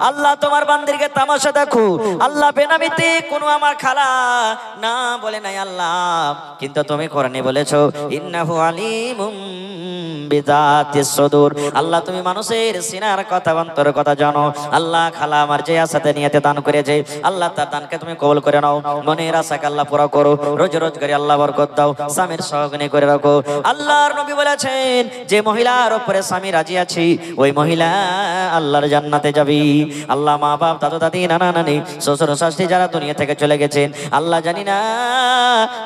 আল্লাহ তোমার বান্দিরকে তামাশা দেখো। আল্লাহ বেনামিতে কোনো আমার খালা না বলে নাই আল্লাহ, কিন্তু তুমি কোরআনে বলেছো ইন্নাহু আলিমুম বিযাতিস সুদূর। আল্লাহ তুমি মানুষের সিনার কথা অন্তরের কথা জানো। আল্লাহ খালা আমার যে আশাতে নিয়তে দান করেছে আল্লাহ তার দানকে তুমি কবুল করে নাও। মনের আশাকে আল্লাহ পুরো করো, রোজ রোজগারি আল্লাহ বরকত দাও, স্বামীর সহগনি করে রাখো। আল্লাহর নবী বলেছেন যে মহিলার উপরে স্বামী রাজি আছে ওই মহিলা আল্লাহর জান্নাতে যাবে। আল্লাহ মা বাপ দাদু দাদি নানা নানি শ্বশুর শাশুড়ি যারা দুনিয়া থেকে চলে গেছেন আল্লাহ জানি না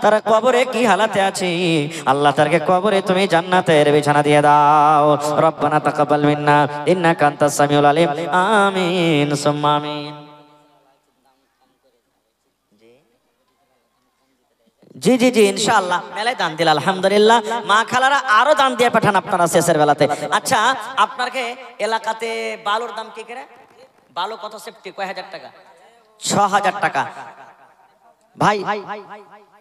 তারা কবরে কি হালাতে আছে, আল্লাহ তারকে কবরে তুমি জান্নাতের বিছানা দিয়ে দাও। রব্বানা তাকাব্বাল মিন্না ইন্নাকা আনতাস সামিউল আলিম। আমিন সুম্মা আমিন। জি জি জি ইনশাআল্লাহ মেলায় দান দিল আলহামদুলিল্লাহ। মা খালারা আরো দান দিয়ে পাঠান আপনারা শেষের বেলাতে। আচ্ছা আপনাকে এলাকাতে বালুর দাম কি করে? বালু কত সেফটি? কয় হাজার টাকা? ৬,০০০ টাকা ভাই।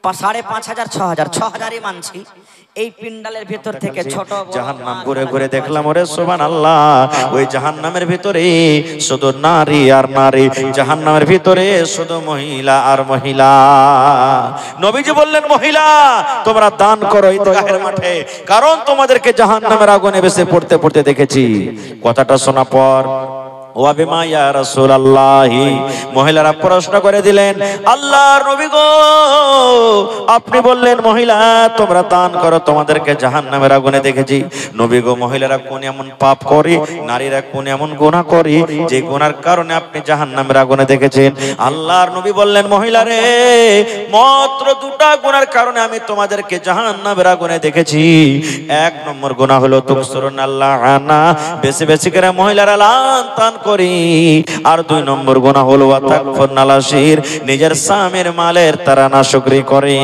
৫,৫০০ ৬,০০০ ৬,০০০ই মানছি। এই পিন্ডালের ভিতর থেকে ছোট জাহান্নাম ঘুরে ঘুরে দেখলাম, ওরে সুবহানাল্লাহ, ওই জাহান্নামের ভিতরে শুধু নারী আর নারী, জাহান্নামের ভিতরে শুধু মহিলা আর মহিলা। নবীজি বললেন মহিলা তোমরা দান করো ঈদগাহের মাঠে, কারণ তোমাদেরকে জাহান্নামের আগুনে বেসে পড়তে পড়তে দেখেছি। কথাটা শোনা পর ওয়া বিমা ইয়া রাসূলুল্লাহ, মহিলারা প্রশ্ন করে দিলেন আল্লাহর নবী গো আপনি বললেন মহিলা তোমরা দান করো তোমাদেরকে জাহান্নামের আগুনে দেখেছি। নবী গো মহিলারা কোন এমন পাপ করে, নারীরা কোন এমন গুনাহ করে যে গুনার কারণে আপনি জাহান্নামের আগুনে দেখেছেন? আল্লাহর নবী বললেন মহিলা রে মাত্র দুটা গুনার কারণে আমি তোমাদেরকে জাহান্নামের আগুনে দেখেছি। এক নম্বর গুনাহ হলো তুকসুরুন আল্লাহ আনা, বেশি বেশি করে মহিলারা লান তান করি। আর দুই নম্বর গুনাহ হলো তাকফুরনালাশির, নিজের স্বামীর মালের তারা নাশুকরি করে।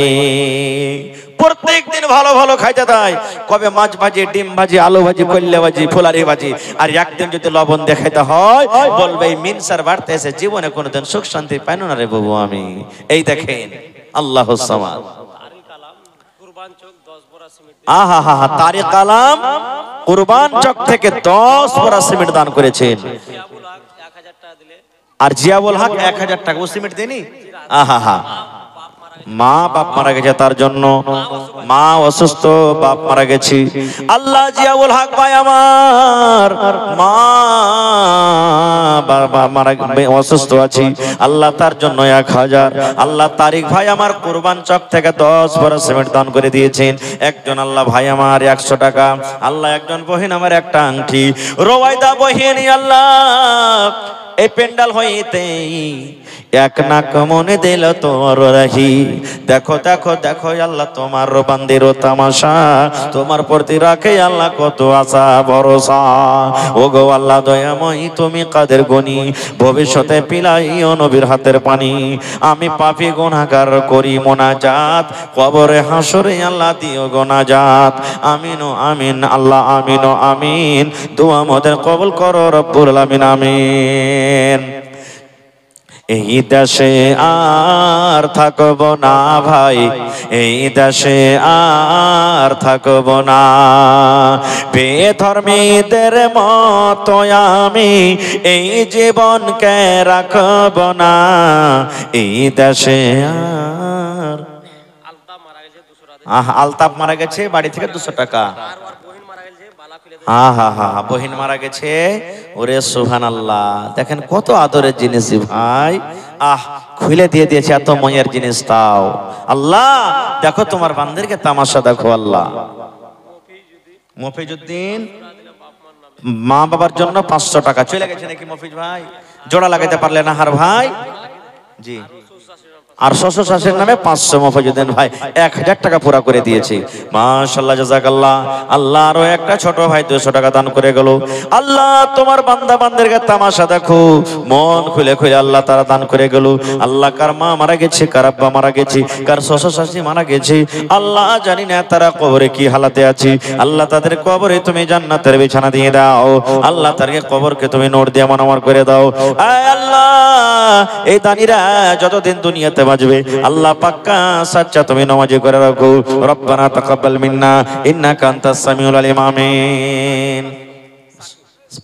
প্রত্যেক দিন ভালো ভালো খাইতে দেয়, কবে মাছ ভাজি, ডিম ভাজি, আলু ভাজি, কল্যা ভাজি, ফুলারি ভাজি, আর একদিন যদি লবণ দেখাইতে হয় বলবে এই মিনসার বাড়তে এসে জীবনে কোনোদিন সুখ শান্তি পাইনো না রে বাবু আমি। এই দেখেন আল্লাহুস সামাদ। আহা হা হা, তারিক আলাম কুরবান চক থেকে 10 বড়া সিমেন্ট দান করেছেন। আর জিয়াউল হক 1000 টাকা। ও সিমেন্ট দেনি? আহা হা, মা বাপ মারা গেছে তার জন্য, মা অসুস্থ বাপ মারা গেছে। আল্লাহ জিয়াউল হক ভাই আমার মা বাবা মারা অসুস্থ আছি, আল্লাহ তার জন্য 1000। আল্লাহ তারিক ভাই আমার কুরবান চক থেকে 10 বড় সিমেন্ট দান করে দিয়েছেন। একজন আল্লাহ ভাই আমার 100 টাকা। আল্লাহ একজন বহিন আমার একটা আংটি। রোয়াইদা বহিনী আল্লাহ এই পেন্ডাল হইতে এক নাক মনে দিল তোর রাহি। দেখো দেখো দেখো আল্লাহ তোমার বান্দির তামাশা, তোমার প্রতি রাখে আল্লাহ কত আশা ভরসা। ও গো আল্লাহ দয়াময়ী তুমি কাদের গনি, ভবিষ্যতে পিলাইও নবীর হাতের পানি। আমি পাপী গুনাহগার করি মোনাজাত, কবরে হাসরে আল্লাহ দিও গোনাজাত। আমিন ও আমিন আল্লাহ আমিন ও আমিন। দোয়া আমাদের কবুল করো রব্বুল আলামিন আমিন। এই দেশে আর থাকব না ভাই, এই দেশে আর থাকব না, বেধর্মীদের মতো আমি এই জীবনকে রাখব না। এই দেশে আর আলতাপ মারা গেছে বাড়ি থেকে 200 টাকা। হা হা, বহিন মারা গেছে। ওরে সুবহানাল্লাহ, দেখেন কত আদরের জিনিস ভাই। খুলে দিয়ে দিয়েছে এত ময়ের জিনিস। তাও আল্লাহ দেখো তোমার বান্দিরকে তামাশা দেখো। আল্লাহ মফিজউদ্দিন মা বাবার জন্য 500 টাকা চলে গেছে নাকি মফিজ ভাই? জোড়া লাগাইতে পারলে না হার ভাই? জি। আর শ্বশুর শাশুড়ির নামে 500 মফিজউদ্দিন ভাই 1000 টাকা পুরা করে দিয়েছে। মাশাআল্লাহ জাযাকাল্লাহ। আল্লাহ আরো একটা ছোট ভাই 200 টাকা দান করে গেল। আল্লাহ তোমার বান্দা বান্দিরকে তামাশা দেখো, মন খুলে খুলে আল্লাহ তারা দান করে গেল। আল্লাহ কার মা মারা গেছে, কার আব্বা মারা গেছে, কার শ্বশুর শাশুড়ি মারা গেছে, আল্লাহ জানি না তারা কবরে কি হালাতে আছে। আল্লাহ তাদের কবরে তুমি জান্নাতের বিছানা দিয়ে দাও। আল্লাহ তাদেরকে কবরকে তুমি নূর দিয়ে মনোমর করে দাও। আয় আল্লাহ এই দানিরা যতদিন দুনিয়াতে বাঁচবে আল্লাহ পাক্কা সাচ্চা তুমি নামাজি করে রাখো। রব্বানা তাকাব্বাল মিন্না ইন্নাকা আনতাস সামিউল আলিম। আমিন।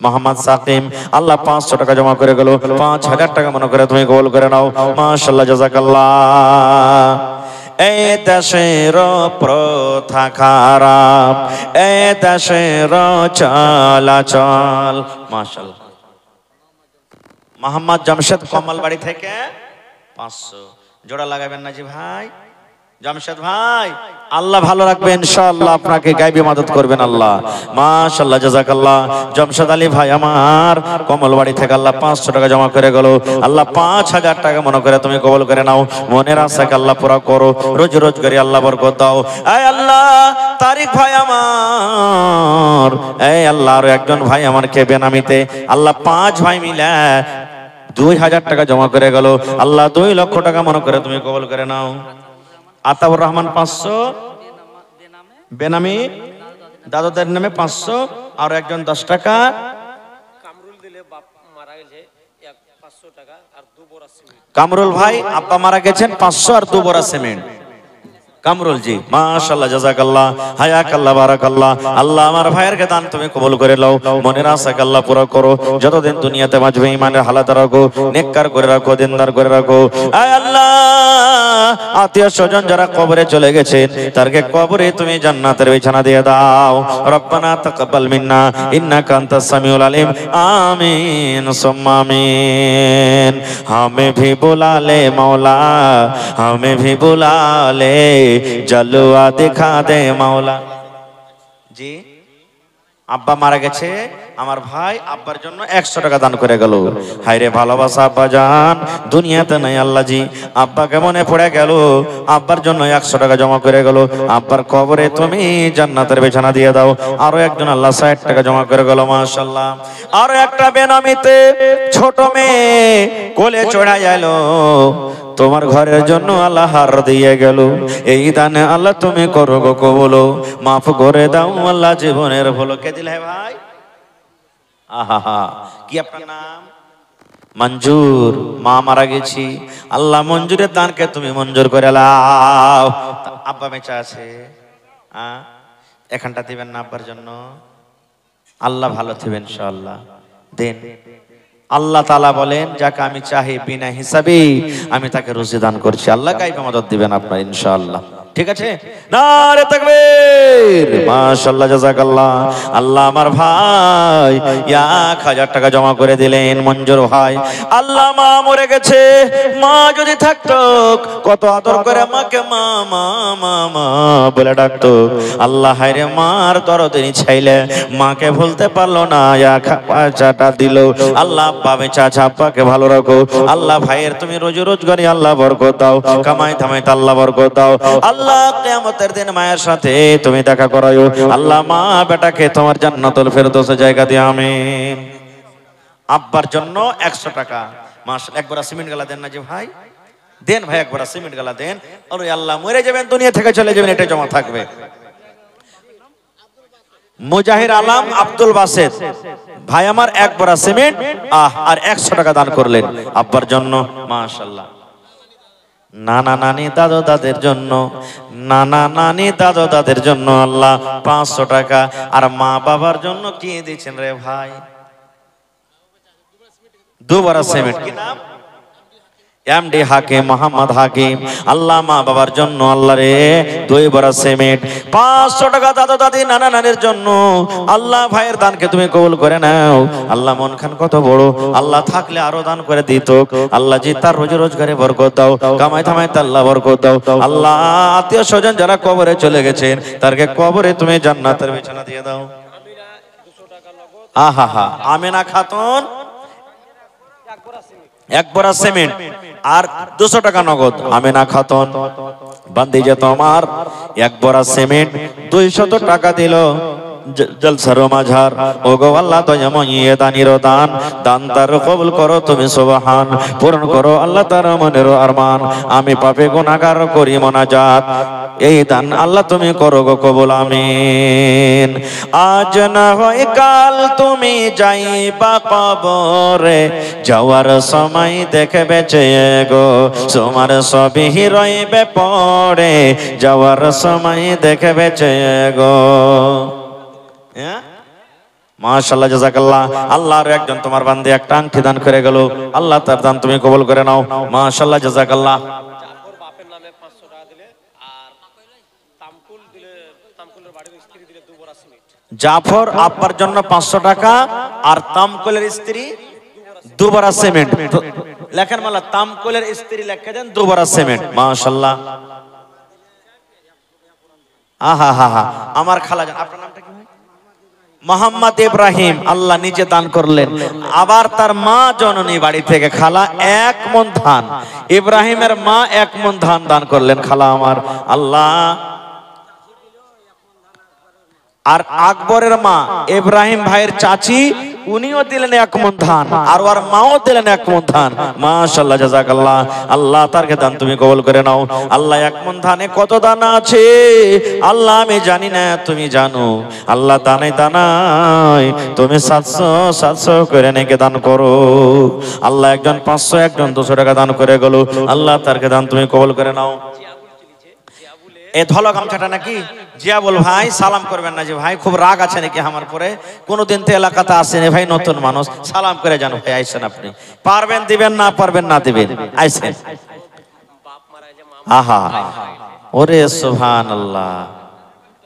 মোহাম্মদ সাকিম আল্লাহ 500 টাকা জমা করে গেল, 5000 টাকা মনে করে তুমি কবুল করে নাও। মাশাআল্লাহ, জাযাকাল্লাহ। এই দেশের প্রথা খারাপ, এই দেশের চলাচল। মাশাআল্লাহ। মোহাম্মদ জামশেদ কমলবাড়ি থেকে 500 জোড়া লাগাবেন না জি ভাই? জামশেদ ভাই আল্লাহ ভালো রাখবে ইনশাআল্লাহ, আপনাকে গায়বী মাদত করবেন আল্লাহ। মাশাআল্লাহ, জাযাকাল্লাহ। জামশেদ আলী ভাই আমার কমলবাড়ি থেকে আল্লাহ 500 টাকা জমা করে গেল, আল্লাহ 5000 টাকা মনে করে তুমি কবুল করে নাও। মনের আশাকে আল্লাহ পুরা করো, রোজ রোজগারি আল্লাহ বরকত দাও। এই আল্লাহ, তারিক ভাই আমার, এই আল্লাহ আরো একজন ভাই আমার কে বেনামিতে আল্লাহ 5 ভাই মিলে 2000 টাকা জমা করে গেল, আল্লাহ 2 লক্ষ টাকা মনে করে তুমি কবুল করে নাও। আতাউর রহমান 500 বেনামি দাদাদের নামে 500, আর একজন 10 টাকা। কামরুল ভাই আব্বা মারা গেছেন 500 আর 2 বড়া সিমেন্ট। কামরুল জি মাশাআল্লাহ, জাযাকাল্লাহ, হায়াকাল্লাহ, বারাকাল্লাহ। আল্লাহ আমার ভাইয়ের দান তুমি কবুল করে নাও, মনের আশাকে আল্লাহ পুরো করো। যতদিন দুনিয়াতে বাঁচবে ঈমানের হালাত রাখো, নেককার করে রাখো, দিনদার করে রাখো। আয় আল্লাহ, আত্মীয় স্বজন যারা কবরে চলে গেছে তারকে কবরে তুমি জান্নাতের বিছানা দিয়ে দাও। রব্বানা তাকাব্বাল মিন্না ইন্নাকা আনতাস সামিউল আলিম। আমিন সুম্মা আমিন। हमें भी बुला ले मौला, हमें भी बुला ले, जलवा दिखा दे मौला। জি আব্বা মারা গেছে আমার ভাই, আব্বার জন্য 100 টাকা দান করে গেল। হায়রে ভালোবাসা আব্বা জান দুনিয়াতে নাই আল্লাহ জি, আব্বাকে মনে পড়ে গেল, আব্বার জন্য 100 টাকা জমা করে গেল। আব্বার কবরে তুমি জান্নাতের বিছানা দিয়ে দাও। আরো একজন আল্লাহ 60 টাকা জমা করে গেল। মাশাআল্লাহ। আরো একটা বেনামিতে ছোট মেয়ে কোলে চড়া গেল, তোমার ঘরের জন্য আল্লাহ হার দিয়ে গেল। এই দানে আল্লাহ তুমি করো গো কবুল, মাফ করে দাও আল্লাহ জীবনের ভুল। কে দিল হে ভাই? আহা, কি আপনার নাম? মঞ্জুর। মা মারা গেছি, আল্লাহ মঞ্জুরের দানকে তুমি মঞ্জুর করে লাও। আব্বা বেঁচে আছে, এখানটা দিবেন না আব্বার জন্য? আল্লাহ ভালো থাকবেন ইনশাআল্লাহ, দেন। আল্লাহ তাআলা বলেন যাকে আমি চাই বিনা হিসাবে আমি তাকে রুজি দান করছি। আল্লাহ গায়বে মদদ দিবেন আপনার ইনশাআল্লাহ। ঠিক আছে, নারে তাকবীর। মাশাআল্লাহ, জাযাকাল্লাহ। আল্লাহ আমার ভাই 1000 টাকা জমা করে দিলেন মঞ্জুর ভাই। আল্লাহ মা মরে গেছে, মা যদি থাকতো কত আদর করে মাকে মা মা মা মা বলে ডাকতো। আল্লাহ হায়রে মার দরদিনী চাইলে মাকে ভুলতে পারলো না, 1000 দিল। আল্লাহ আব্বা বেঁচে আছে, আব্বাকে ভালো রাখো। আল্লাহ ভাইয়ের তুমি রোজি রোজগারি আল্লাহ বরকত দাও, কামাই ধামাইতে আল্লাহ বরকত দাও। আল্লাহ কিয়ামতের দিন মায়ের সাথে তুমি দেখা করায়ো। আল্লাহ মা বেটাকে তোমার জান্নাতুল ফেরদৌসে জায়গা দিও, আমিন। আব্বার জন্য 100 টাকা। মাশাআল্লাহ, একবার সিমেন্ট গালা দেন না যে ভাই? দেন ভাই, একবার সিমেন্ট গালা দেন। আর আল্লাহ মরে যাবেন, দুনিয়া থেকে চলে যাবেন, এটা জমা থাকবে। মুজাহির আলম আব্দুল বাসেত ভাই আমার একবার সিমেন্ট আর 100 টাকা দান করলেন আব্বার জন্য। মাশাআল্লাহ। নানা নানি দাদু দাদের জন্য, নানা নানি দাদু দাদের জন্য আল্লাহ 500 টাকা। আর মা বাবার জন্য কি দিয়েছেন রে ভাই? 2 বড় সিমেন্ট। কি নাম? এমডি হাকিম, মোহাম্মদ হাকিম। আল্লাহ মা বাবার জন্য আল্লাহ রে 2 বড় সিমেন্ট। 500 টাকা দাদু দাদি নানা নানির জন্য। আল্লাহ ভাইয়ের দানকে তুমি কবুল করে নাও। আল্লাহ মন খান কত বড়, আল্লাহ থাকলে আরো দান করে দিত। আল্লাহ জি তার রোজি রোজগারে বরকত দাও, কামাই থামাইতে আল্লাহ বরকত দাও। আল্লাহ আত্মীয় স্বজন যারা কবরে চলে গেছেন তারকে কবরে তুমি জান্নাতের বিছানা দিয়ে দাও। আহা, আমেনা খাতুন 1 বড় সিমেন্ট আর 200 টাকা নগদ। আমেনা খাতুন বান্দি যে তোমার 1 বড় সিমেন্ট 200 টাকা দিল। জলসার মাঝার ও গো আল্লাহ দয়াময় দানির দান, দান তার কবুল করো তুমি সুবহান। পূরণ করো আল্লাহ তার মনের আরমান। আমি পাপে গুনাহগার করি মোনাজাত, এই দান আল্লাহ তুমি করো গো কবুল, আমিন। আজ না হয় কাল তুমি যাইবা কবরে, যাওয়ার সময় দেখবে চেয়ে গো তোমার সবই রইবে পড়ে, যাওয়ার সময় দেখবে চেয়ে গো। মাশাআল্লাহ, জাযাকাল্লাহ। আল্লাহর একজন তোমার বান্দে একটা আংটি দান করে গেল, আল্লাহ তার দান তুমি কবুল করে নাও। মাশাআল্লাহ, জাযাকাল্লাহ। জাফর বাপের নামে 500 টাকা দিলে, আর তামকুল দিলে, তামকুলের বাড়ির স্ত্রী দিলে 2 বড়া সিমেন্ট। জাফর আব্বার জন্য 500 টাকা, আর তামকুলের স্ত্রী 2 বড়া সিমেন্ট। লেখেন মালা, তামকুলের স্ত্রী লেখা দেন 2 বড়া সিমেন্ট। মাশাআল্লাহ। আহা হা হা, আমার খালাজান, আপনার নামটা কি? মোহাম্মদ ইব্রাহিম। আল্লাহ নিজে দান করলেন। আবার তার মা জননী বাড়ি থেকে খালা 1 মণ ধান, ইব্রাহিমের মা 1 মণ ধান দান করলেন খালা আমার। আল্লাহ। আর আকবরের মা ইব্রাহিম ভাইয়ের চাচি, উনিও দিলেন 1 মণ ধান, আর ওর মাও দিলেন 1 মণ ধান। মাশাআল্লাহ, জাযাকাল্লাহ। আল্লাহ তারকে দান তুমি কবুল করে নাও। আল্লাহ 1 মণ ধানে কত দানা আছে আল্লাহ আমি জানি না, তুমি জানো। আল্লাহ দানায় দানায় তুমি 700 করে নেকে দান করো। আল্লাহ একজন 500, একজন 200 টাকা দান করে গেল। আল্লাহ তারকে দান তুমি কবুল করে নাও। এ ধলো গামছাটা নাকি? জিয়াবুল ভাই, সালাম করবেন না যে ভাই, খুব রাগ আছে নাকি আমার পরে? কোনদিন তো এলাকাতে আসেনি ভাই, নতুন মানুষ, সালাম করে জানো ভাই। আইসেন, আপনি পারবেন দিবেন, না পারবেন না দিবেন। আইসেন। আহা, ওরে সুবহানাল্লাহ,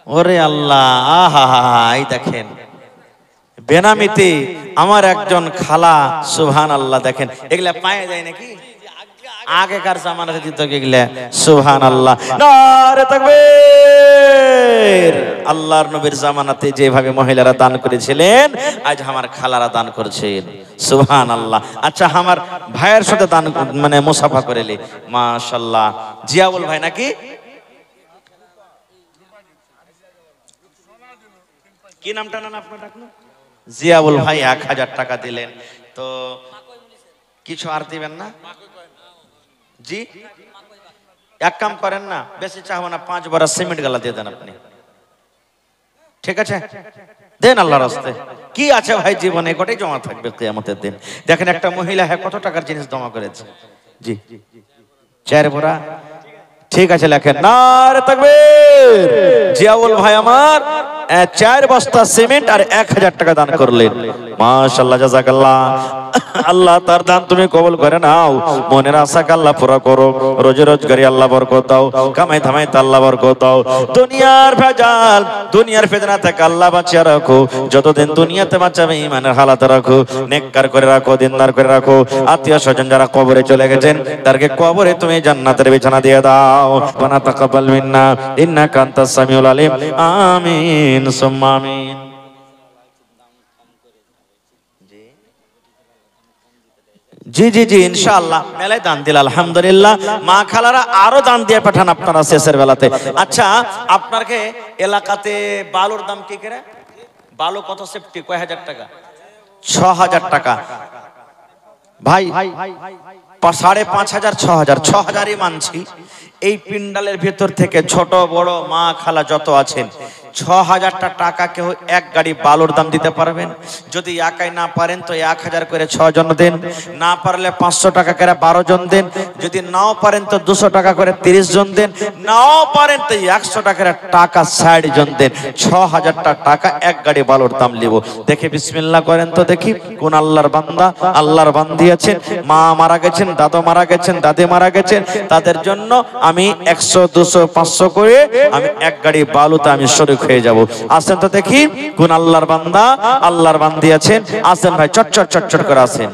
ওরে আল্লাহ, আহা হা হা। এই দেখেন বেনামিতে আমার একজন খালা, সুবহানাল্লাহ। দেখেন এগুলা পায়ে যায় নাকি? আগেকার জামানাতে দিত এগুলা। সুবহানাল্লাহ, নারে তাকবীর। আল্লাহর নবীর জামানাতে যেভাবে মহিলারা দান করেছিলেন, আজ আমার খালারা দান করছেন। সুবহানাল্লাহ। আচ্ছা, আমার ভাইয়ের সাথে দান মানে মুসাফা করেলি। মাশাআল্লাহ। জিয়াউল ভাই নাকি? কি নামটা না আপনার ডাকলো? জিয়াউল ভাই 1000 টাকা দিলেন। তো কিছু আর দিবেন না জি? এক কাম করেন না, বেশি চাহবো না, 5 বড়া সিমেন্ট গালা দিয়ে দেন আপনি। ঠিক আছে, দেন আল্লাহর রাস্তায়। কি আছে ভাই জীবনে, গোটাই জমা থাকবে কিয়ামতের দিন। দেখেন একটা মহিলা কত টাকার জিনিস জমা করেছে। জি, 4 বড়া। ঠিক আছে, লেখেন নারে তাকবীর। জিয়াউল ভাই আমার 4 বস্তা সিমেন্ট আর 1000 টাকা দান করলেন। মাশাআল্লাহ, জাযাকাল্লাহ। আল্লাহ তার দান তুমি কবুল করে নাও। মনের আশাকে আল্লাহ পুরা করো। রোজি রোজগারি আল্লাহ বরকত দাও। কামাই ধামাই আল্লাহ বরকত দাও। দুনিয়ার ভেজাল, দুনিয়ার ফিতনা থেকে আল্লাহ বাঁচিয়ে রাখো। যতদিন দুনিয়াতে বাঁচাবে ঈমানের হালাতে রাখো, নেককার করে রাখো, দিনদার করে রাখো। আত্মীয় স্বজন যারা কবরে চলে গেছেন, তাদেরকে কবরে তুমি জান্নাতের বিছানা দিয়ে দাও। ওয়ানা তাকাব্বাল মিন্না ইন্নাকা আনতাস সামিউল আলিম। আমিন সুম্মা আমিন। জি জি জি, ইনশাআল্লাহ মেলায় দান দিল। আলহামদুলিল্লাহ। মা খালারা আরো দান দিয়ে পাঠান আপনারা শেষের বেলাতে। আচ্ছা, আপনাকে এলাকাতে বালুর দাম কি করে? বালু কত সেফটি? কয় হাজার টাকা? 6000 টাকা ভাই। 5,500, 6000, 6000ই মানছি। এই পিন্ডালের ভেতর থেকে ছোট বড় মা খালা যত আছেন, 6000 টাকা কেউ 1 গাড়ি বালুর দাম দিতে পারবেন? যদি একাই না পারেন তো 1000 করে 6 জন দেন, না পারলে 500 টাকা করে 12 জন দেন, যদি নাও পারেন তো 200 টাকা করে 30 জন দেন, নাও পারেন তো 100 টাকা 60 জন দেন। 6000 টাকা 1 গাড়ি বালুর দাম নিব। দেখে বিসমিল্লাহ করেন তো দেখি কোন আল্লাহর বান্দা, আল্লাহর বান্দি আছেন, মা মারা গেছেন, দাদা মারা গেছেন, দাদি মারা গেছেন, তাদের জন্য আমি 100, 200, 500 করে আমি 1 গাড়ি বালুতে আমি শরীক হয়ে যাব। আসেন তো দেখি কোন আল্লাহর বান্দা, আল্লাহর বান্দি আছেন। আসেন ভাই, চটচট চটচট করে আসেন।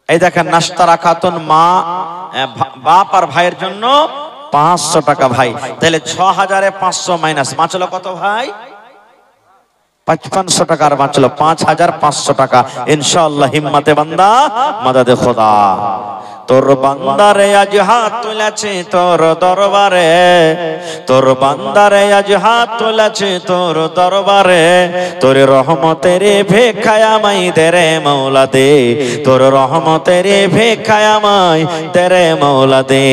এই দেখেন নাস্তারা খাতুন মা, বাপ আর ভাইয়ের জন্য 500 টাকা ভাই। তাহলে 6000 এ 500 মাইনাস বাঁচলো কত ভাই? 5500 টাকা। আর বাঁচলো 5500 টাকা। ইনশাআল্লাহ হিম্মতে বান্দা, মাদাদে খোদা। তোর বান্দারে আজ হাত তুলেছে তোর দরবারে, তোর বান্দারে আজ হাত তুলেছে তোর দরবারে। তোর রহমতের ভিক্ষায় আমায় দে রে মওলা দে, তোর রহমতের ভিক্ষায় আমায় দে রে মওলা দে।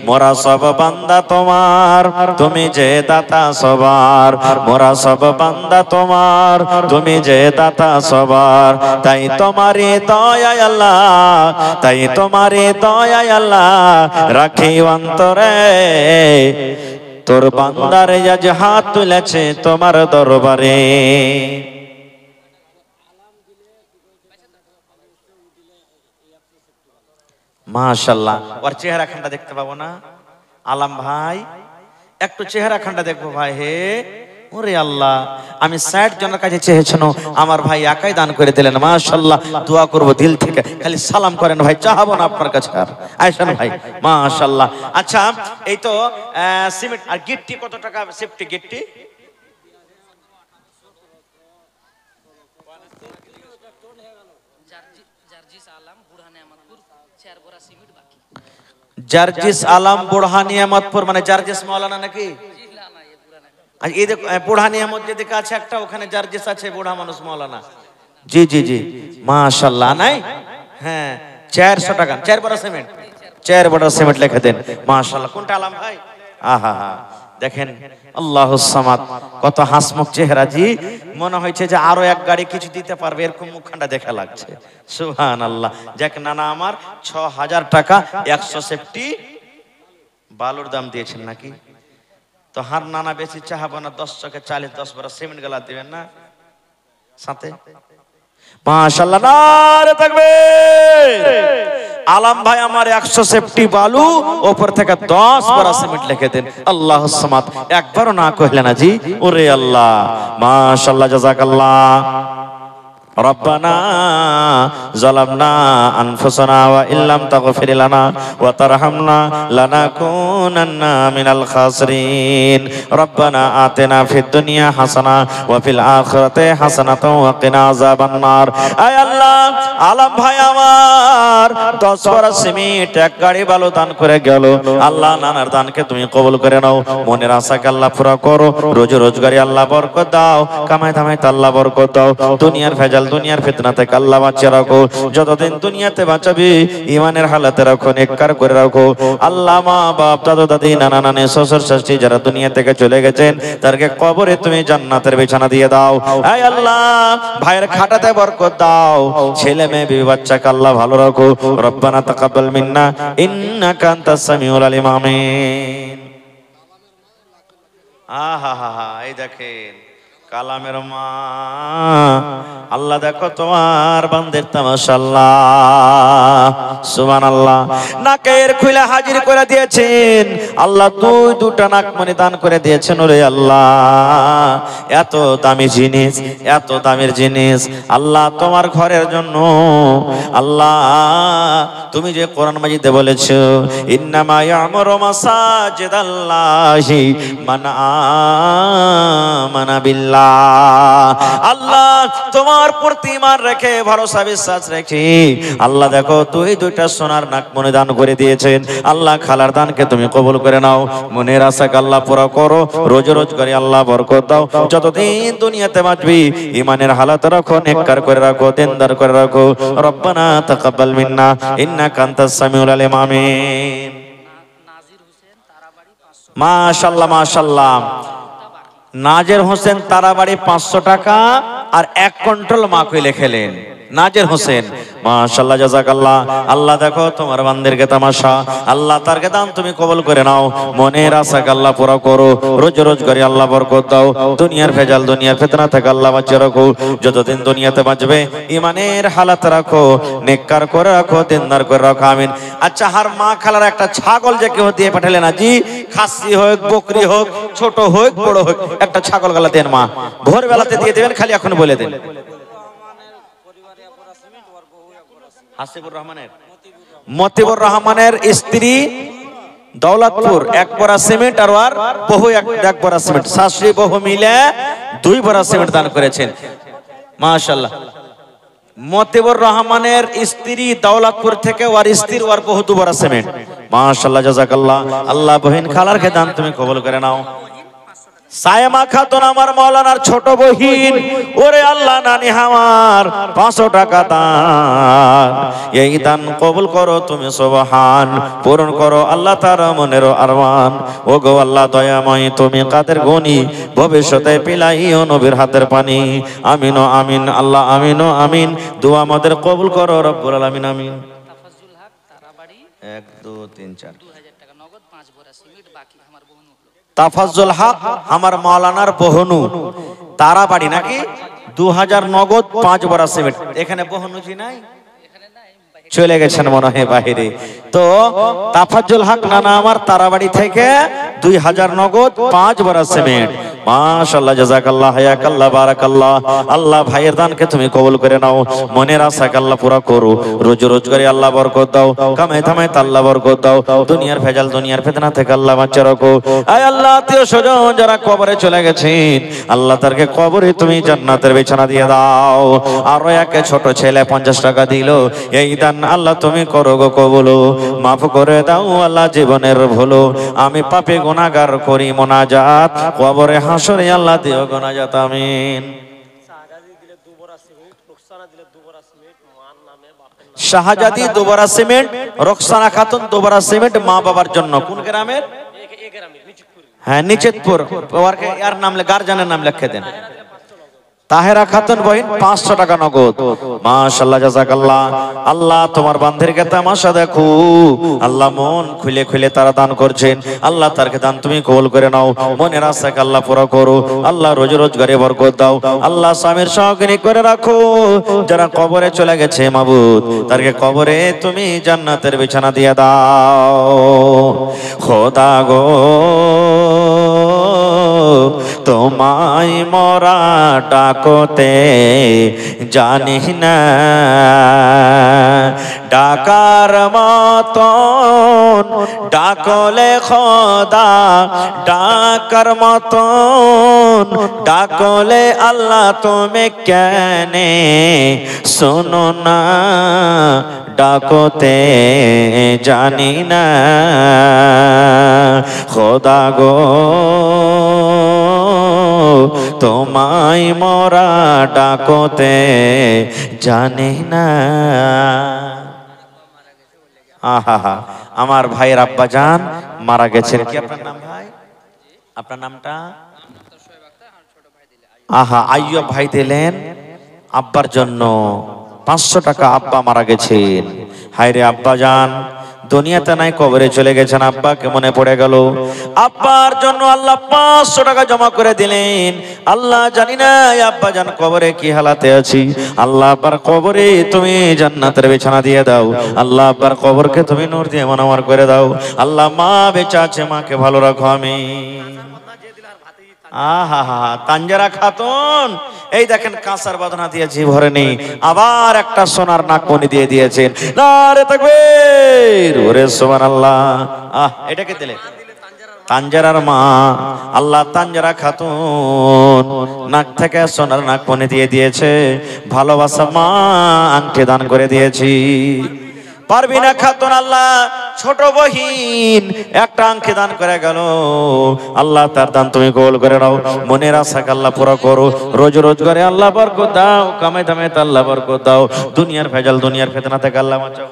মোরা সব বান্দা তোমার, তুমি যে দাতা সবার। মোরা সব বান্দা তোমার, তুমি যে দাতা সবার। তাই তোমারই দয়ায় আল্লাহ, তাই তোমারই দয়ায় আল্লাহ রাখি অন্তরে। তোর বান্দারে আজ হাত তুলেছে তোমার দরবারে। মাশাআল্লাহ, ওর চেহারা খানটা দেখতে পাবো না? আলম ভাই একটু চেহারা খানটা দেখবো ভাই। হে ওরে আল্লাহ, আমি 60 জনের কাছে চেয়েছিলাম, আমার ভাই একাই দান করে দিলেন। মাশাআল্লাহ, দোয়া করব দিল থেকে, খালি সালাম করেন ভাই, চাহাবো না আপনার কাছে আর। আয়েশান ভাই মাশাআল্লাহ। আচ্ছা এই তো সিমেন্ট আর গিট্টি কত টাকা সেফটি গিট্টি? জার্জিস আলম বুরহানি আহমদপুর, মানে জার্জিস মাওলানা নাকি? এই দেখো বুরহানি আহমদ যেদিকে আছে একটা, ওখানে জার্জিস আছে, বুড়া মানুষ মাওলানা। জি জি জি মাশাআল্লাহ। নাই হ্যাঁ 400 টাকা 4 বড় সিমেন্ট, 4 বড় সিমেন্ট লিখে দেন। মাশাআল্লাহ। কোনটা আলম ভাই? আহা হা দেখেন, আল্লাহুস সামাদ, কত হাসমুখ চেহারা। জি মনে হয়েছে যে আরো এক গাড়ি কিছু দিতে পারবে, এরকম মুখখানটা দেখা লাগছে। সুবহানাল্লাহ। যাক নানা আমার 6000 টাকা 100 সেফটি বালুর দাম দিয়েছেন নাকি? তো হার নানা বেশি চাহাবো না, 10 চকে 40, 10 বড় সিমেন্ট গালা দিবেন না সাথে। মাশাআল্লাহ, নারে তাকবীর। আলম ভাই আমার 100 সেফটি বালু, উপর থেকে 10 বড় সিমেন্ট লিখে দেন। আল্লাহুস সামাদ, একবারও না কইলেন না জি। ওরে আল্লাহ, মাশাআল্লাহ, জাযাকাল্লাহ। রব্বানা যালামনা আনফুসানা ওয়া ইল্লাম তাগফির লানা ওয়া তারহামনা লানাকুনান্না মিনাল খাসিরিন। রব্বানা আতিনা ফিদ দুনিয়া হাসানা ওয়া ফিল আখিরাতি হাসানাতাও ওয়া কিনা আযাবান নার। আয় আল্লাহ, আলম ভাই আমার 10 বড় সিমেন্ট এক গাড়ি বালু দান করে গেল। আল্লাহ নানার দানকে তুমি কবুল করে নাও, মনের আশাকে আল্লাহ পুরা করো, রোজি রোজগারি আল্লাহ বরকত দাও, কামাই দামাইতে আল্লাহ বরকত দাও, দুনিয়ার ভেজাল দুনিয়ার ফিতনা থেকে আল্লাহ বাঁচিয়ে রাখো, যতদিন দুনিয়াতে বাঁচাবি ইমানের হালাতে রাখো, নেককার করে রাখো। আল্লাহ মা বাপ দাদা দাদি নানা নানি শ্বশুর শাশুড়ি যারা দুনিয়া থেকে চলে গেছেন, তাদেরকে কবরে তুমি জান্নাতের বিছানা দিয়ে দাও। আয় আল্লাহ, ভাইয়ের খাটাতে বরকত দাও, ছেলে মেয়ে বিবি বাচ্চাকে আল্লাহ ভালো রাখো। রব্বানা তাকাব্বাল মিন্না ইন্নাকা আনতাস সামিউল আলিম। আমিন। আহা হা হা, এই দেখেন কালামের মা, আল্লাহ দেখো তোমার বান্দের তামাশা। আল্লাহ সুবহানাল্লাহ, নাকের খুলে হাজির করে দিয়েছেন আল্লাহ, দুটা নাকমণি দান করে দিয়েছেন। ওরে আল্লাহ, এত দামি জিনিস, এত দামের জিনিস আল্লাহ তোমার ঘরের জন্য। আল্লাহ তুমি যে কোরআন মাজিদে বলেছো, ইন্নামা ইয়ামুরু মাসাজিদাল্লাহি মান আমানা বিল্লাহ। আল্লাহ তোমার প্রতি ঈমান রেখে, ভরসা বিশ্বাস রেখে আল্লাহ দেখো দুইটা সোনার নাকমণি দান করে দিয়েছেন। আল্লাহ খালার দানকে তুমি কবুল করে নাও, মনের আশাকে আল্লাহ পুরা করো, রোজ রোজগারি আল্লাহ বরকত দাও, যতদিন দুনিয়াতে বাঁচবি ইমানের হালাত রাখো, নেককার করে রাখো, দিনদার করে রাখো। রব্বানা তাকাব্বাল মিন্না ইন্নাকা আনতাস সামিউল আলিম। আমিন। মাশাআল্লাহ মাশাআল্লাহ। নাজের হোসেন তারাবাড়ি 500 টাকা আর 1 কুইন্টাল মাকই লিখলেন। নাজের হোসেন মাশাআল্লাহ, জাযাকাল্লাহ। আল্লাহ দেখো তোমার বান্দিরকে তামাশা, আল্লাহ তারকে দান তুমি কবুল করে নাও, মনের আশাকে আল্লাহ পুরা করো, রোজ রোজগারি আল্লাহ বরকত দাও, দুনিয়ার ভেজাল দুনিয়ার ফিতনা থেকে আল্লাহ বাঁচিয়ে রাখো, যতদিন দুনিয়াতে বাঁচবে ইমানের হালাত রাখো, নেককার করে রাখো, দিনদার করে রাখো। আমিন। আচ্ছা, হার মা খালার একটা ছাগল যে কেউ দিয়ে পাঠালেন আজি, খাসি হোক বকরি হোক ছোট হোক বড় হোক, একটা ছাগল গালা দেন মা, ভোরবেলাতে দিয়ে দেবেন, খালি এখন বলে দেন। হাসিবুর রহমানের, মতিবুর রহমানের স্ত্রী দৌলতপুর 1 বড়া সিমেন্ট আর ওর বহু 1 বড়া সিমেন্ট, শাশুড়ি বহু মিলে 2 বড়া সিমেন্ট দান করেছেন। মাশাআল্লাহ। মতিবুর রহমানের স্ত্রী দৌলতপুর থেকে ওর স্ত্রী ওর বহু 2 বড়া সিমেন্ট। মাশাআল্লাহ, জাযাকাল্লাহ। আল্লাহ বহিন খালারকে দান তুমি কবুল করে নাও। সায়মা খাতুন আমার মাওলানার ছোট বহিন, ওরে আল্লাহ নানি আমার 500 টাকা দান, এই দান কবুল করো তুমি সুবহান, পূরণ করো আল্লাহ তার মনের আরমান। ও গো আল্লাহ দয়াময়, তুমি কাদের গুণী, ভবিষ্যতে পিলাইও নবীর হাতের পানি। আমিন ও আমিন, আল্লাহ আমিন ও আমিন। দোয়া আমাদের কবুল করো রব্বুল আলামিন। আমিন। 1 2 3 4 2000 টাকা নগদ, 5 ভরা সিমেন্ট বাকি আমার বোন। তাফাজ্জুল হক আমার মাওলানার বহনু তারাবাড়ি নাকি 2000 নগদ 5 বড়া সিমেন্ট। এখানে বহনুজি নাই, চলে গেছেন মনে হয় বাহিরে। তো তাফাজ্জুল হক নানা আমার তারাবাড়ি থেকে 2000 নগদ 5 বড়া সিমেন্ট। মাশাআল্লাহ, জাযাকাল্লাহ, হায়াকাল্লাহ, বারাকাল্লাহ। আল্লাহ ভাইয়ের দানকে তুমি কবুল করে নাও, মনের আশাকে আল্লাহ পুরা করো, রোজগারে আল্লাহ বরকত দাও, কামাই ধামাই আল্লাহ বরকত দাও, দুনিয়ার ভেজাল দুনিয়ার ফিতনা থেকে আল্লাহ বাঁচা রাখো। আয় আল্লাহ, আত্মীয় স্বজন যারা কবরে চলে গেছেন আল্লাহ তারকে কবরে তুমি জান্নাতের বিছানা দিয়ে দাও। আরো একে ছোট ছেলে 50 টাকা দিল, এই দান আল্লাহ তুমি করো গো কবুল, মাফ করে দাও আল্লাহ জীবনের ভুল। আমি পাপী গুনাহগার করি মোনাজাত, কবরে হাসরে আল্লাহ দিও গুনাহজাত, আমিন। শাহজাদি দুবারা সিমেন্ট, রোকসানা খাতুন দুবারা সিমেন্ট মা বাবার জন্য। কোন গ্রামের? হ্যাঁ, নিচেতপুর। আর নাম গার্জেনের নাম লিখে দেন। তাহেরা খাতুন বহিন 500 টাকা নগদ। মাশাআল্লাহ, জাযাকাল্লাহ। আল্লাহ তোমার বান্দিরকে তামাশা দেখো, আল্লাহ মন খুলে খুলে তারা দান করছেন, আল্লাহ তারকে দান তুমি কবুল করে নাও, মনের আশাকে আল্লাহ পুরো করো, আল্লাহ রোজগারে বরকত দাও, আল্লাহ স্বামীর সহকারী করে রাখো। যারা কবরে চলে গেছে মাবুদ তারকে কবরে তুমি জান্নাতের বিছানা দিয়ে দাও। খোদা গো তোমায় মোরা ডাকতে জানি না, ডাকার মতন ডাকলে খোদা, ডাকার মতন ডাকলে আল্লাহ তুমি কেনে শোনো না, ডাকতে জানি না। খোদা গো তোমায় মোরা ডাকতে জানি না। আহা, আমার ভাইয়ের আব্বা জান মারা গেছেন। কি আপনার নাম ভাই? আপনার নামটা? আহা, আইয়ুব ভাই দিলেন আব্বার জন্য 500 টাকা। আব্বা মারা গেছেন। হায়রে আব্বা জান দুনিয়াতে নাই, কবরে চলে গেছেন। আব্বাকে মনে পড়ে গেল, আব্বার জন্য আল্লাহ 500 টাকা জমা করে দিলেন। আল্লাহ জানি না আব্বা জান কবরে কি হালাতে আছি, আল্লাহ আব্বার কবরে তুমি জান্নাতের বিছানা দিয়ে দাও, আল্লাহ আব্বার কবরকে তুমি নূর দিয়ে মনোয়ার করে দাও। আল্লাহ মা বেঁচে আছে, মাকে ভালো রাখো, আমিন। আহা, তানজারা খাতুন এই দেখেন কাঁসার বাঁধনা দিয়েছি ভরে নেই, আবার একটা সোনার নাকমণি দিয়ে দিয়েছেন। নারে তাকবীর, ওরে সুবহানাল্লাহ। এটাকে দিলে তানজারার মা, আল্লাহ তানজারা খাতুন নাক থেকে সোনার নাকমণি দিয়ে দিয়েছে। ভালোবাসা মা আংটি দান করে দিয়েছি। পারবিনা খাতুন আল্লাহ ছোট বহিন একটা আংটি দান করে গেল, আল্লাহ তার দান তুমি কবুল করে নাও, মনের আশাকে আল্লাহ পুরো করো, রোজগারে আল্লাহ বরকত দাও, কামাই দামে আল্লাহ বরকত দাও, দুনিয়ার ভেজাল দুনিয়ার ফিতনা থেকে আল্লাহ বাঁচাও।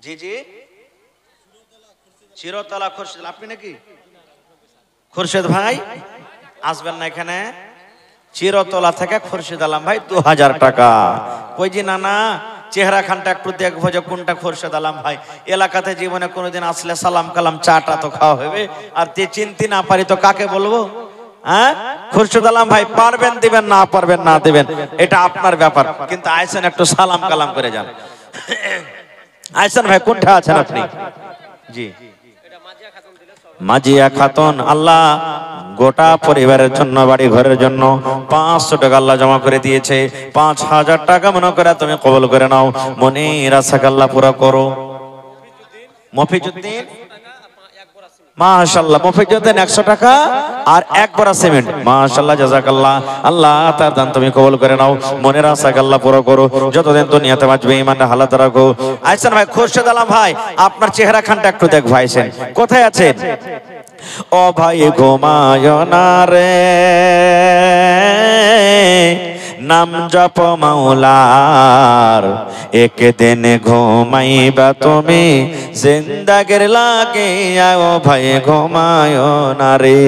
জি জি, চিরতলা খুরশিদ, আপনি নাকি খুরশিদ ভাই আসবেন না এখানে? চিরতলা থেকে খুরশিদ আলম ভাই 2000 টাকা। কই জি নানা চেহারা খানটা একটু দেখবো যে কোনটা খুরশিদ আলম ভাই। এলাকাতে জীবনে কোনোদিন আসলে সালাম কালাম চাটা তো খাওয়া হবে, আর তে চিনতে না পারি তো কাকে বলবো? হ্যাঁ, খুরশিদ আলম ভাই পারবেন দিবেন, না পারবেন না দিবেন, এটা আপনার ব্যাপার, কিন্তু আইসেন একটু সালাম কালাম করে যান। আইসেন ভাই, কোনটা আছেন আপনি? জি, মাজিয়া খাতুন আল্লাহ গোটা পরিবারের জন্য, বাড়ি ঘরের জন্য 500 টাকা আল্লাহ জমা করে দিয়েছে। 5000 টাকা মনে করে তুমি কবুল করে নাও, মনের আশাকে আল্লাহ পুরো করো। মফিজউদ্দিন মাশাআল্লাহ, মফিজউদ্দিন 100 টাকা আর 1 বড়া সিমেন্ট। মাশাআল্লাহ, জাযাকাল্লাহ। আল্লাহ তার দান তুমি কবুল করে নাও, মনের আশাকে আল্লাহ পুরো করো, যতদিন দুনিয়াতে বাঁচবে ঈমানের হালাত রাখো। আইছেন ভাই খুরশিদ আলম ভাই, আপনার চেহারা খানটা একটু দেখ ভাই, আইছেন কোথায় আছেন? ও ভাই ঘুমায় না রে, নাম জপ মাওলার, একদিন ঘুমাইবা তুমি জিন্দাগির লাগে, ও ভাই ঘুমায় না রে।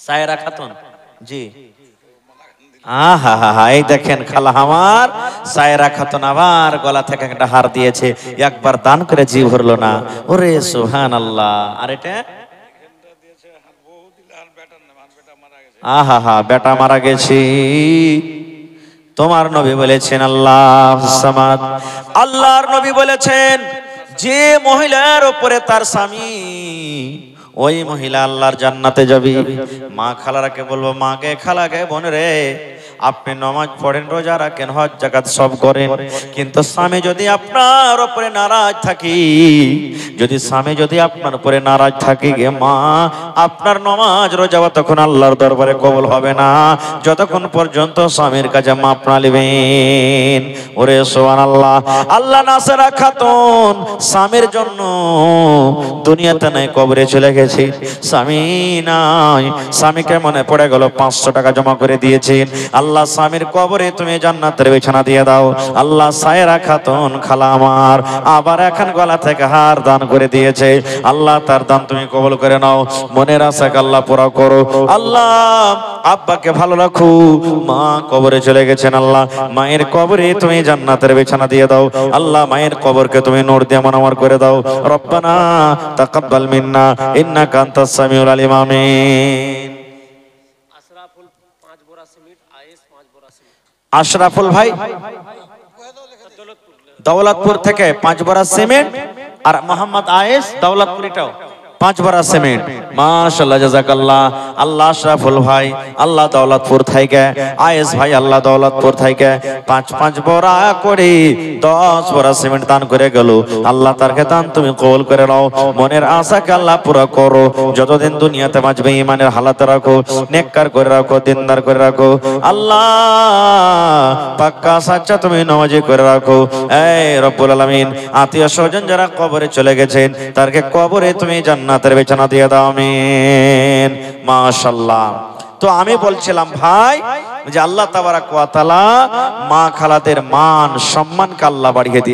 সায়রা খাতুন জি, আহা, এই দেখেন খালা আমার সায়রা খাতুন আবার গলা থেকে একটা হার দিয়েছে, একবার দান করে জি ভরলো না। ওরে সুবহানাল্লাহ। আর এটা আহা হা, বেটা মারা গেছি। তোমার নবী বলেছেন আল্লাহ সামাদ, আল্লাহর নবী বলেছেন যে মহিলার উপরে তার স্বামী, ওই মহিলা আল্লাহর জান্নাতে যাবে। মা খালারাকে বলবো, মাকে খালাকে বোন রে, আপনি নামাজ পড়েন, রোজা রাখেন, হজ যাকাত সব করেন, কিন্তু স্বামী যদি আপনার উপরে নারাজ থাকি, যদি স্বামী যদি আপনার উপরে নারাজ থাকে গে মা, আপনার নামাজ রোজা তখন আল্লাহর দরবারে কবুল হবে না, যতক্ষণ পর্যন্ত স্বামীর কাছে মাপ না নেবেন। ওরে সুবহানাল্লাহ। আল্লাহ নাসেরা খাতুন স্বামীর জন্য দুনিয়াতে নাই, কবরে চলে গেছে। স্বামী নাই, স্বামীকে মনে পড়ে গেল 500 টাকা জমা করে দিয়েছেন। আল্লাহ স্বামীর কবরে তুমি জান্নাতের বিছানা দিয়ে দাও। আল্লাহ সায়রা খাতুন খালা আমার আবার এখন গলা থেকে হার দান করে দিয়েছে। আল্লাহ তার দান তুমি কবুল করে নাও, মনের আশাকে আল্লাহ পুরা করো। আল্লাহ আব্বাকে ভালো রাখো, মা কবরে চলে গেছেন, আল্লাহ মায়ের কবরে তুমি জান্নাতের বিছানা দিয়ে দাও। আল্লাহ মায়ের কবরকে তুমি নূর দিয়ে মনোমর করে দাও। রব্বানা তাকাব্বাল মিন্না ইন্নাকা আনতাস সামিউল আলিম। আমিন। আশরাফুল 5 বোরা সিমেন্ট, আয়েস 5 বোরা সিমেন্ট। আশরাফুল ভাই দৌলতপুর থেকে 5 বড়া সিমেন্ট, আর মোহাম্মদ আয়েস দৌলতপুরিটাও 5 বড়া সিমেন্ট। মাশাআল্লাহ, জাযাকাল্লাহ। আল্লাহ আশরাফুল ভাই আল্লাহ দৌলতপুর থেকে, আয়েস ভাই আল্লাহ দৌলতপুর থেকে 5 বড়া করে 10 বড়া সিমেন্ট দান করে গেল। আল্লাহ তারকে দান তুমি কবুল করে নাও, মনের আশাকে আল্লাহ পুরো করো। যতদিন দুনিয়াতে বাঁচবে ঈমানের হালাতে রাখো, নেককার করে রাখো, দিনদার করে রাখো। আল্লাহ পাক্কা সাচ্চা তুমি নামাজি করে রাখো। এই রব্বুল আলামিন, আত্মীয় স্বজন যারা কবরে চলে গেছেন তারকে কবরে তুমি জান্নাতের বিছানা দিয়ে দাও। আমিন। মাশাআল্লাহ। তো আমি বলছিলাম ভাই যে আল্লাহ তাবারাক ওয়া তাআলা মা খালাদের মান সম্মানকে আল্লাহ বাড়িয়ে দিয়ে